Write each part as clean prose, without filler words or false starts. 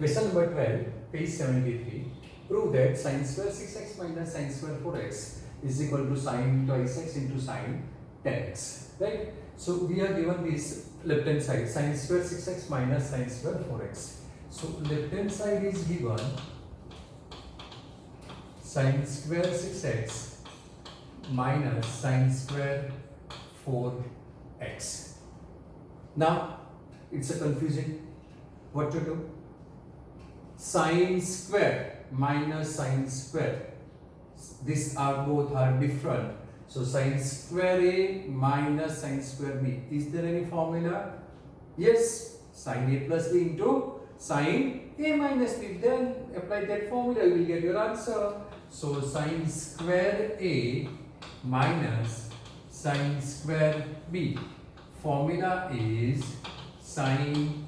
Question number 12, page 73. Prove that sin square 6x minus sin square 4x is equal to sin twice x into sin 10x. Right? So we are given this left hand side, sin square 6x minus sin square 4x. So left hand side is given sin square 6x minus sin square 4x. Now it's a confusing. What to do? Sin square minus sin square. These are both are different. So sin square A minus sin square B. Is there any formula? Yes. Sin A plus B into sin A minus B. Then apply that formula, you will get your answer. So sin square A minus sin square B. Formula is sin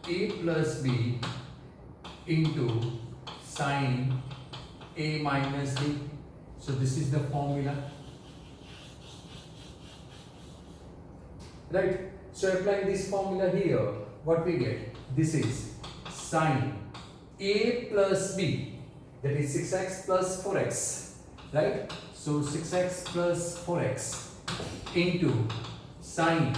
A plus B into sin A minus B. So this is the formula. Right? So applying this formula here, what we get? This is sin A plus B, that is 6x plus 4x. Right? So 6x plus 4x into sin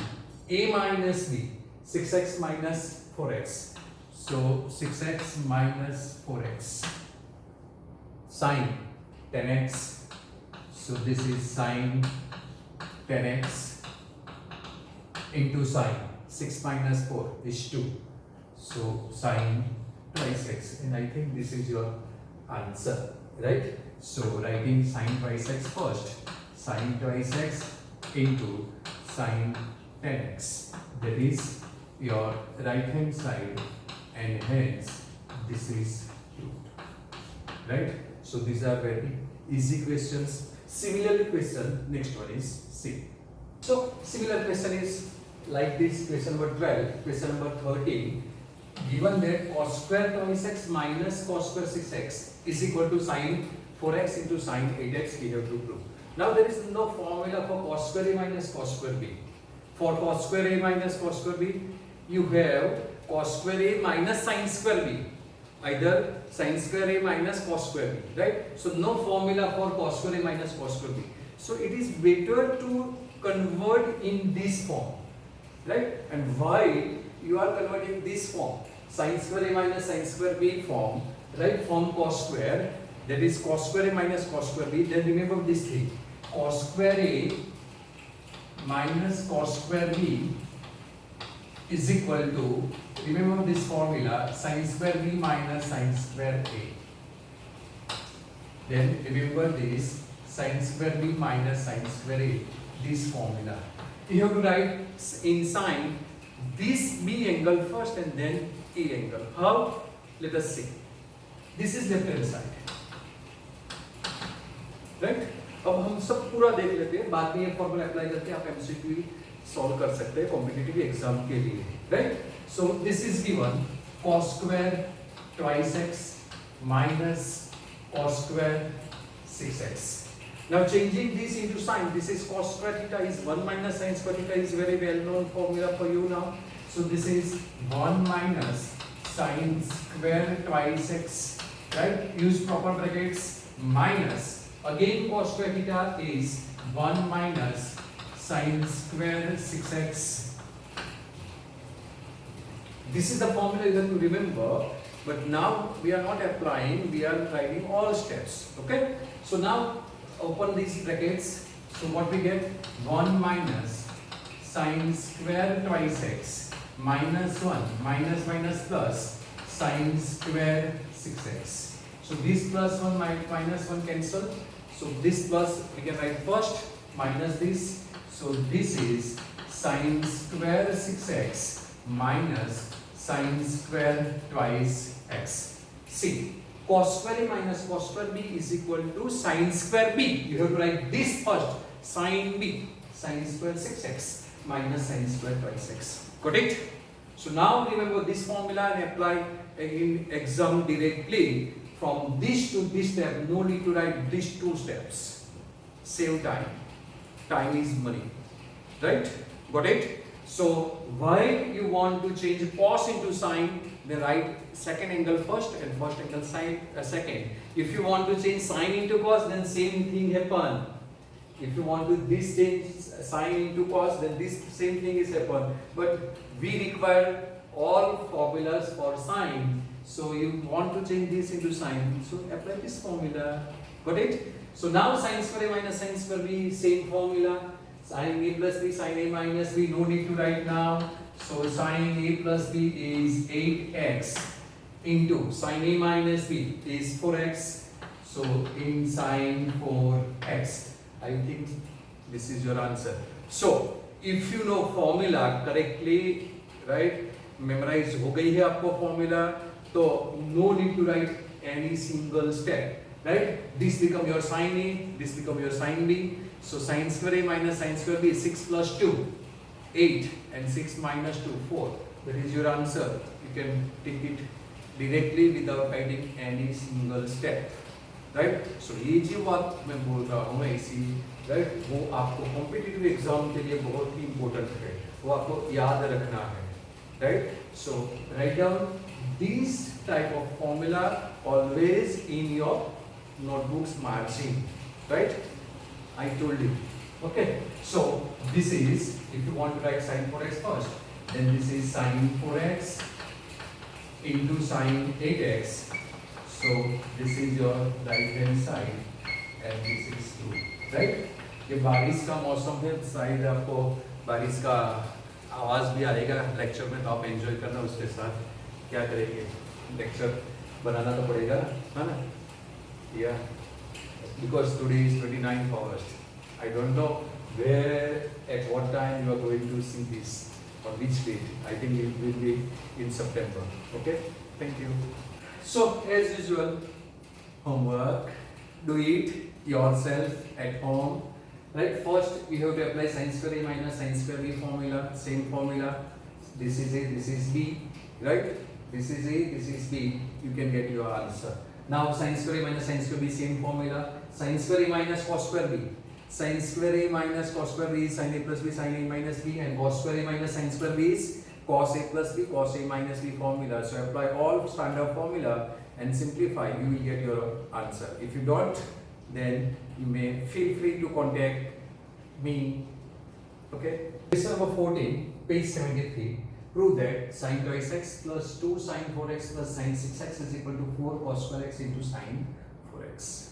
A minus B, 6x minus 4x. So 6x minus 4x sin 10x. So this is sin 10x into sin 6 minus 4 is 2. So sin twice x, and I think this is your answer, right? So writing sin twice x first, sin twice x into sin 10x, that is your right hand side, and hence this is proved, right? So these are very easy questions. Similarly question, next one is C. So similar question is like this, question number 12, question number 13. Given that cos square twice x minus cos square 6x is equal to sin 4x into sin 8x, we have to prove. Now there is no formula for cos square A minus cos square B. For cos square A minus cos square B, you have cos square A minus sin square B. Either sin square A minus cos square B, right? So no formula for cos square A minus cos square B. So it is better to convert in this form, right? And why you are converting this form, sin square A minus sin square B form, right? From cos square, that is cos square A minus cos square B. Then remember this thing, cos square A minus cos square B is equal to, remember this formula, sin square B minus sin square A. Then remember this, sin square B minus sin square A, this formula. You have to write in sin this B angle first and then A angle. How? Let us see. This is left hand side, right? अब हम सब पूरा देख लेते हैं, बाद में ये फॉर्मूला अप्लाई करके आप एमसीक्यू सॉल्व कर सकते हैं कॉम्पिटिटिव एग्जाम के लिए, right? So this is given cos square twice x minus cos square 6x. Now changing this into sin, this is cos square theta is 1 minus sin square theta is very well known formula for you now. So this is 1 minus sin square twice x, right? Use proper brackets, minus again cos square theta is 1 minus sin square 6x. This is the formula you have to remember, but now we are not applying, we are writing all steps, okay? So now open these brackets. So what we get? 1 minus sin square twice x minus 1 minus minus plus sin square 6x. So this plus 1 minus 1 cancel. So this plus we can write first minus this. So this is sin square 6x minus sin square twice x. See, cos square A minus cos square B is equal to sin square B. You have to write this first, sin B, sin square 6x minus sin square twice x. Got it? So now remember this formula and apply in exam directly from this to this step. No need to write these two steps. Save time. Time is money, right? Got it? So why you want to change cos into sin? then write second angle first and first angle second. If you want to change sine into cos, then same thing happen. If you want to this change sine into cos, then this same thing is happen. But we require all formulas for sine. So you want to change this into sine, so apply this formula. Got it? So now sin square a minus sin square b, same formula. Sin a plus b, sin a minus b, no need to write now. So sin a plus b is 8x into sin a minus b is 4x. So in sin 4x, I think this is your answer. So if you know formula correctly, right, memorize हो गई है आपको formula, तो no need to write any single step, right? This become your sin a, this become your sin b. So sin square a minus sin square b is 6 plus 2, 8, and 6 minus 2, 4. That is your answer. You can take it directly without writing any single step, right? So ये जो बात मैं बोल रहा हूँ ऐसी, right, वो आपको competitive exam के लिए बहुत ही important है, वो आपको याद रखना है, right? So write down this type of formula always in your notebooks margin, right? I told you. Okay, so this is, if you want to write sin 4x first, then this is sin 4x into sin 8x. So this is your right hand side and this is 2, right? ये बारिश का मौसम है, शायद आपको बारिश का आवाज़ भी आएगा लेक्चर में, तो आप एंजॉय करना उसके साथ. क्या करेंगे, लेक्चर बनाना तो पड़ेगा, है ना? Yeah, because today is 29th August. I don't know where, at what time you are going to see this, on which date. I think it will be in September. Okay, thank you. So as usual, homework, do it yourself at home. Right, first we have to apply sin square a minus sin square b formula, same formula. This is a, this is b, right? This is a, this is b. You can get your answer. Now sin square a minus sin square b, same formula. Sin square a minus cos square b. Sin square a minus cos square b is sin a plus b sin a minus b, and cos square a minus sin square b is cos a plus b cos a minus b formula. So apply all standard formula and simplify. You will get your answer. If you don't, then you may feel free to contact me. Okay. Question number 14, page 73. Prove that sin twice x plus 2 sin 4x plus sin 6x is equal to 4 cos square x into sin 4x.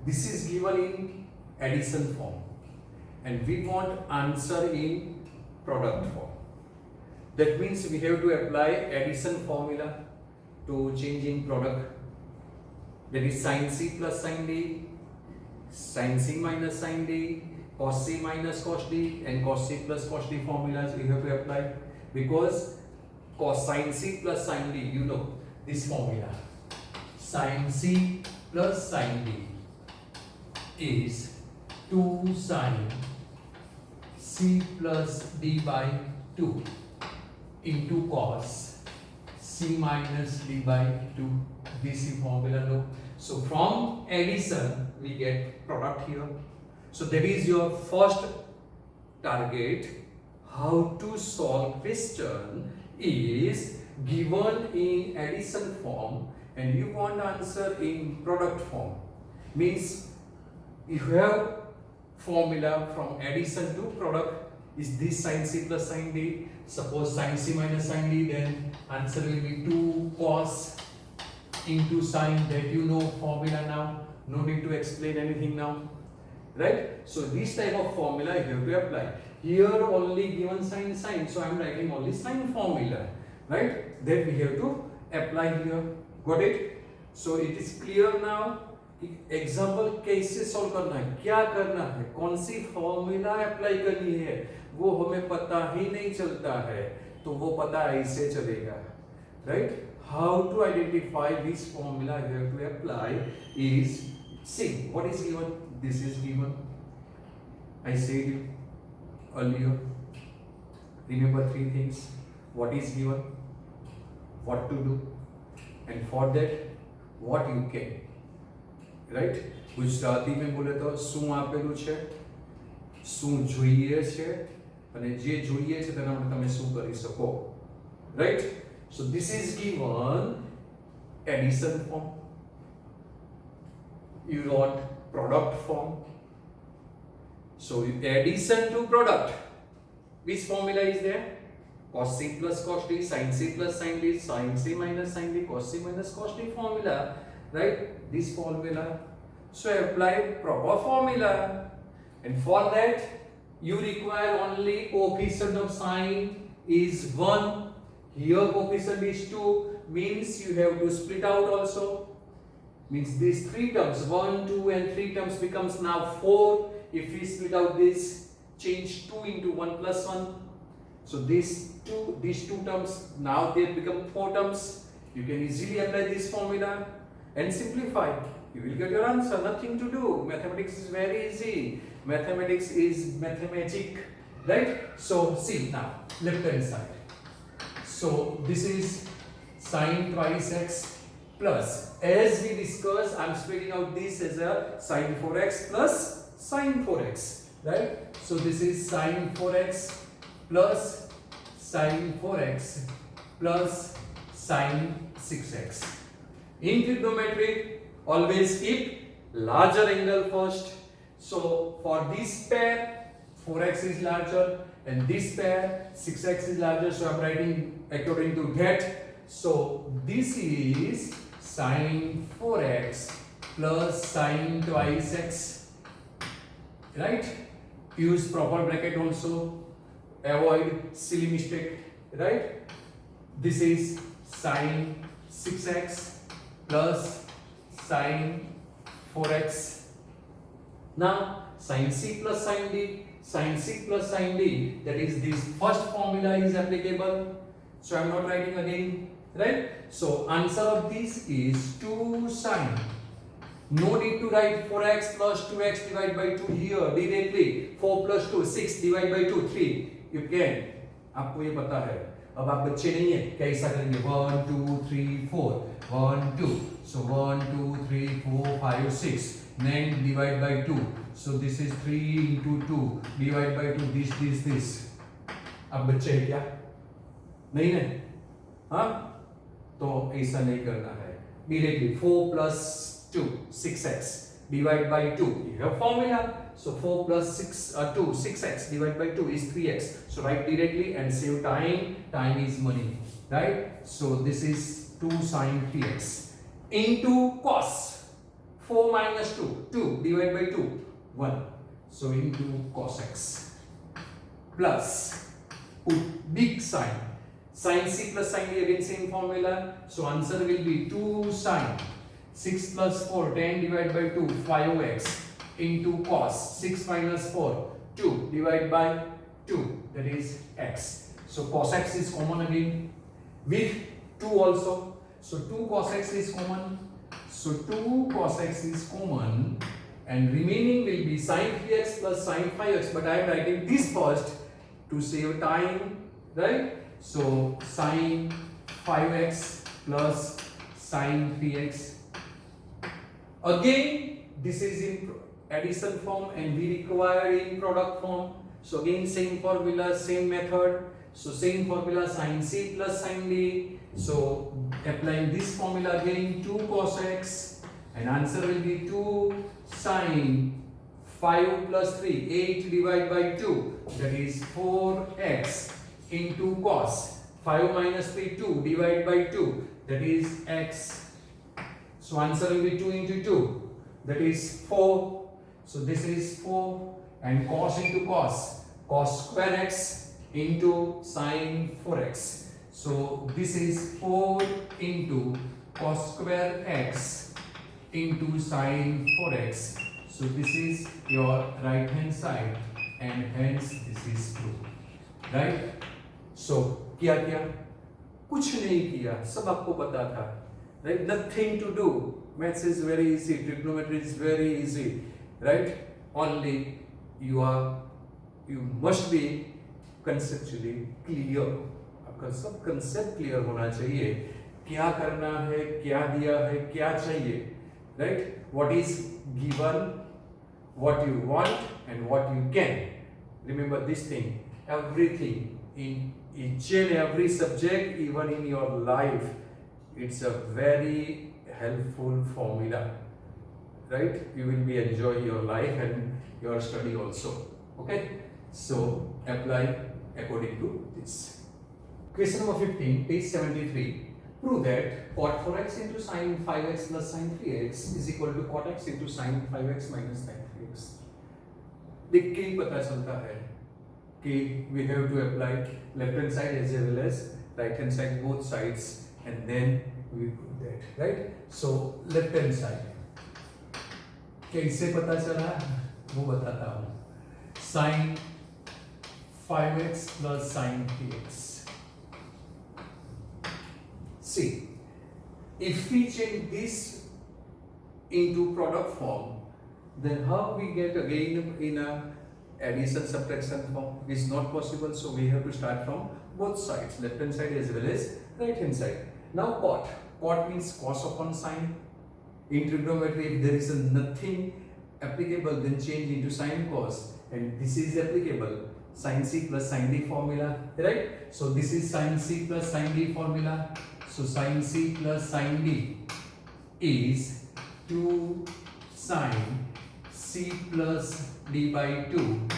This is given in addition form, and we want answer in product form. That means we have to apply addition formula to changing product. That is sin c plus sin d, sin c minus sin d, cos c minus cos d, and cos c plus cos d formulas we have to apply, because cos sin c plus sin d, you know this formula, sin c plus sin d is 2 sin c plus d by 2 into cos c minus d by 2. This is formula. No. So from addition we get product here. So that is your first target. How to solve question is given in addition form and you want answer in product form. Means if you have formula from addition to product is this sin c plus sin d. Suppose sin c minus sin d, then answer will be 2 cos into sin, that you know formula now. No need to explain anything now, right? So this type of formula you have to apply. Here only given sin, so I am writing only sin formula, right? That we have to apply here. Got it? So it is clear now. Example कैसे solve करना है, क्या करना है, कौन सी formula apply करनी है, वो हमें पता ही नहीं चलता है, तो वो पता ऐसे चलेगा, right? How to identify this formula you have to apply is, see what is given, this is given, I said you earlier, remember 3 things, what is given, what to do, and for that what you can, right? ગુજરાતીમાં બોલે તો શું આપેલું છે, શું જોઈએ છે, અને જે જોઈએ છે તેના માટે તમે શું કરી શકો, right? So this is given addition form. You want product form. So addition to product. Which formula is there? Cos C plus cos D, sin C plus sin D, sin C minus sin D, cos C minus cos D formula, right? This formula. So apply proper formula, and for that you require only coefficient of sine is 1. Here coefficient is 2, means you have to split out also. Means these 3 terms, 1, 2 and 3 terms becomes now 4. If we split out this, change 2 into 1 plus 1. So these two terms, now they become 4 terms. You can easily apply this formula and simplify. You will get your answer. Nothing to do. Mathematics is very easy. Mathematics is mathematic, right? So see now, left hand side. So this is sine twice x plus, as we discussed, I am splitting out this as a sine 4x plus sine 4x, right? So this is sine 4x plus sine 4x plus sine 6x. In trigonometry, always keep larger angle first. So for this pair, 4x is larger, and this pair, 6x is larger. So I am writing according to that. So this is sine 4x plus sine twice x, right? Use proper bracket also. Avoid silly mistake, right? This is sine 6x plus sine 4x. Now sine C plus sine D, sine C plus sine D, that is this first formula is applicable. So I am not writing again, right? So answer of this is 2 sine. No need to write 4x plus 2x divided by 2 here directly. 4 plus 2, 6 divided by 2, 3. You can. आपको ये पता है. अब आप बच्चे नहीं है, कैसा करेंगे? 1 2 3 4 1 2. So 1 2 3 4 5 6. Then divide by 2. So this is 3 into 2 divide by 2. This. अब बच्चे है क्या? नहीं है? हाँ? तो ऐसा नहीं करना है. Directly 4 plus 2 6x divide by 2. You have formula. So 4 plus 2 6x divided by 2 is 3x. So write directly and save time. Time is money, right? So this is 2 sine 3x into cos 4 minus 2 divided by 2 1. So into cos x plus put big sine. Sin C plus sin D, again same formula. So answer will be 2 sine 6 plus 4 10 divided by 2 5x into cos 6 minus 4 2 divided by 2, that is x. So cos x is common again with 2 also. So 2 cos x is common. So 2 cos x is common, and remaining will be sin 3x plus sin 5x, but I am writing this first to save time, right? So sin 5x plus sin 3x. Again, this is in addition form and we require in product form. So again same formula, same method. So same formula, sin C plus sin D. So applying this formula again, 2 cos x, and answer will be 2 sin 5 plus 3, 8 divided by 2, that is 4x into cos 5 minus 3, 2 divided by 2, that is x. So answer will be 2 into 2, that is 4. So this is 4, and cos into cos square x into sin 4x. So this is 4 into cos square x into sin 4x. So this is your right hand side, and hence this is true, right? So क्या किया? कुछ नहीं किया, सब आपको पता था, right? Nothing to do. Maths is very easy, trigonometry is very easy, right? Only you must be conceptually clear. आपका सब concept clear होना चाहिए. क्या करना है, क्या दिया है, क्या चाहिए, right? What is given, what you want, and what you can. Remember this thing. Everything in each and every subject, even in your life, it's a very helpful formula, right? You will be enjoy your life and your study also. Okay, so apply according to this. Question number 15, page 73. Prove that cot 4x into sin 5x plus sin 3x is equal to cot x into sin 5x minus sin 3x. देख के ही पता चलता है कि we have to apply left hand side as well as right hand side, both sides, and then we put that, right? So left hand side कैसे पता चला वो बताता हूँ. Sin 5x plus sin 3x. See, if we change this into product form, then how we get again in a addition subtraction form? It's not possible, so we have to start from both sides, left hand side as well as right hand side. Now cot means cos upon sine. In trigonometry, if there is nothing applicable, then change into sin cos, and this is applicable, sin c plus sin d formula, right? So this is sin c plus sin d formula. So sin c plus sin d is 2 sin c plus d by 2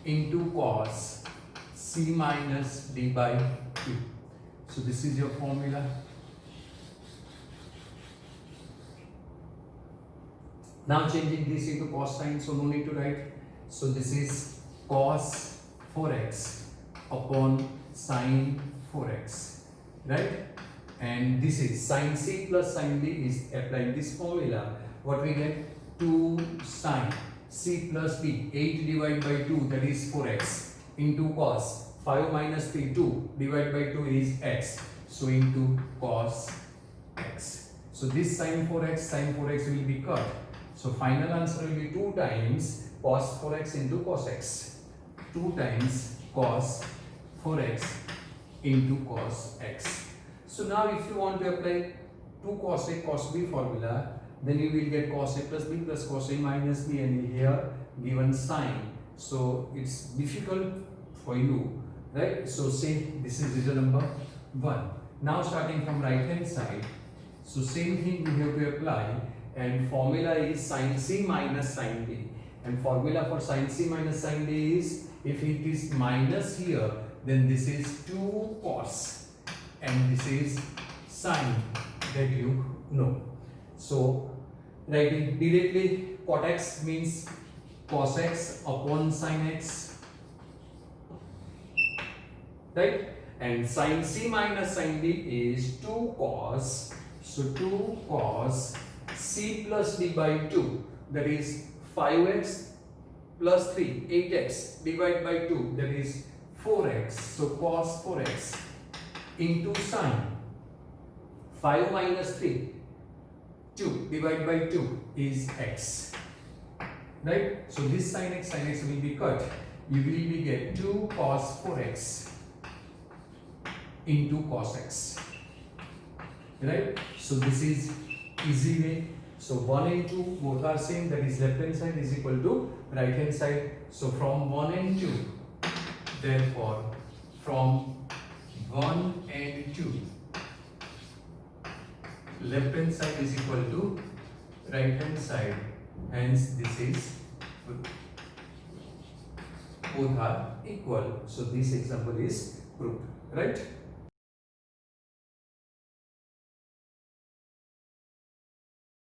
into cos c minus d by 2. So this is your formula. Now changing this into cos sign, so no need to write. So this is cos 4x upon sin 4x, right? And this is sin c plus sin d is applying this formula. What we get? 2 sin c plus d, 8 divided by 2, that is 4x, into cos 5 minus 3, 2 divided by 2 is x, so into cos x. So this sin 4x will be cut. So final answer will be 2 times cos 4x into cos x. 2 times cos 4x into cos x. So now if you want to apply 2 cos a cos b formula, then you will get cos a plus b plus cos a minus b, and here given sign. So it's difficult for you, right? So say this is result number 1. Now starting from right hand side, so same thing we have to apply, and formula is sin c minus sin d, and formula for sin c minus sin d is, if it is minus here, then this is 2 cos, and this is sin, that you know. So writing directly, cot x means cos x upon sin x, right? And sin c minus sin d is 2 cos, so 2 cos c plus d by 2, that is 5x plus 3, 8x divided by 2, that is 4x, so cos 4x into sin 5 minus 3, 2 divided by 2 is x, right? So this sin x will be cut. You will get 2 cos 4x into cos x, right? So this is easy way. So 1 and 2 both are same, that is left hand side is equal to right hand side. So from 1 and 2, therefore from 1 and 2, left hand side is equal to right hand side, hence this is both are equal. So this example is proved, right?